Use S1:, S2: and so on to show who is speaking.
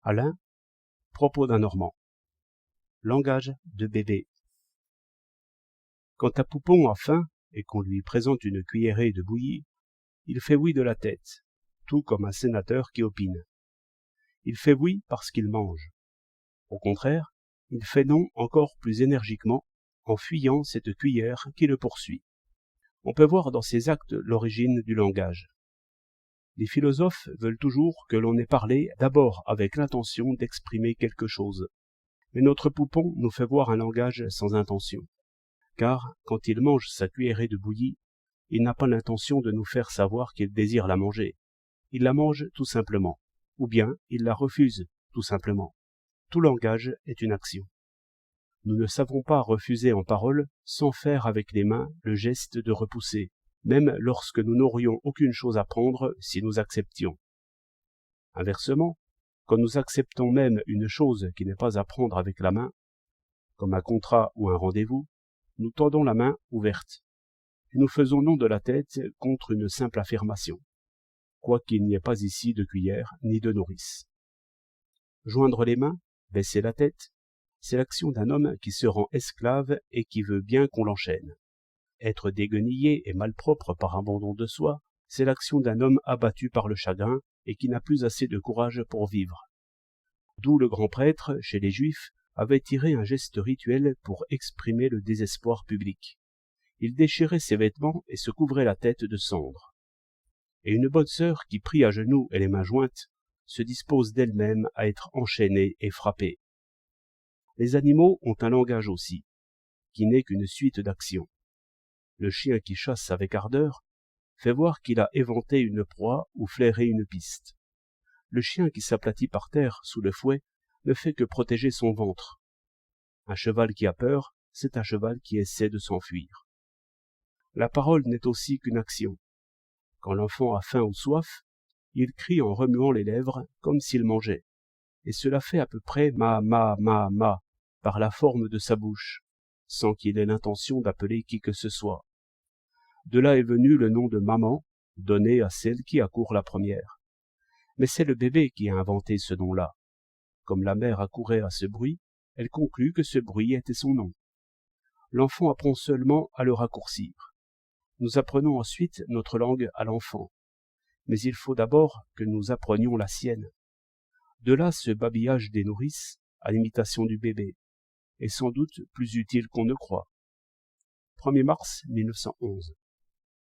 S1: Alain, propos d'un Normand. Langage de bébé. Quand un poupon a faim et qu'on lui présente une cuillerée de bouillie, il fait oui de la tête, tout comme un sénateur qui opine. Il fait oui parce qu'il mange. Au contraire, il fait non encore plus énergiquement en fuyant cette cuillère qui le poursuit. On peut voir dans ces actes l'origine du langage. Les philosophes veulent toujours que l'on ait parlé d'abord avec l'intention d'exprimer quelque chose. Mais notre poupon nous fait voir un langage sans intention. Car, quand il mange sa cuillerée de bouillie, il n'a pas l'intention de nous faire savoir qu'il désire la manger. Il la mange tout simplement, ou bien il la refuse tout simplement. Tout langage est une action. Nous ne savons pas refuser en parole sans faire avec les mains le geste de repousser, même lorsque nous n'aurions aucune chose à prendre si nous acceptions. Inversement, quand nous acceptons même une chose qui n'est pas à prendre avec la main, comme un contrat ou un rendez-vous, nous tendons la main ouverte, et nous faisons non de la tête contre une simple affirmation, quoiqu'il n'y ait pas ici de cuillère ni de nourrice. Joindre les mains, baisser la tête, c'est l'action d'un homme qui se rend esclave et qui veut bien qu'on l'enchaîne. Être déguenillé et malpropre par abandon de soi, c'est l'action d'un homme abattu par le chagrin et qui n'a plus assez de courage pour vivre. D'où le grand prêtre, chez les Juifs, avait tiré un geste rituel pour exprimer le désespoir public. Il déchirait ses vêtements et se couvrait la tête de cendres. Et une bonne sœur qui prie à genoux et les mains jointes se dispose d'elle-même à être enchaînée et frappée. Les animaux ont un langage aussi, qui n'est qu'une suite d'actions. Le chien qui chasse avec ardeur fait voir qu'il a éventé une proie ou flairé une piste. Le chien qui s'aplatit par terre sous le fouet ne fait que protéger son ventre. Un cheval qui a peur, c'est un cheval qui essaie de s'enfuir. La parole n'est aussi qu'une action. Quand l'enfant a faim ou soif, il crie en remuant les lèvres comme s'il mangeait, et cela fait à peu près ma par la forme de sa bouche, sans qu'il ait l'intention d'appeler qui que ce soit. De là est venu le nom de maman, donné à celle qui accourt la première. Mais c'est le bébé qui a inventé ce nom-là. Comme la mère accourait à ce bruit, elle conclut que ce bruit était son nom. L'enfant apprend seulement à le raccourcir. Nous apprenons ensuite notre langue à l'enfant. Mais il faut d'abord que nous apprenions la sienne. De là ce babillage des nourrices, à l'imitation du bébé, est sans doute plus utile qu'on ne croit. 1er mars 1911.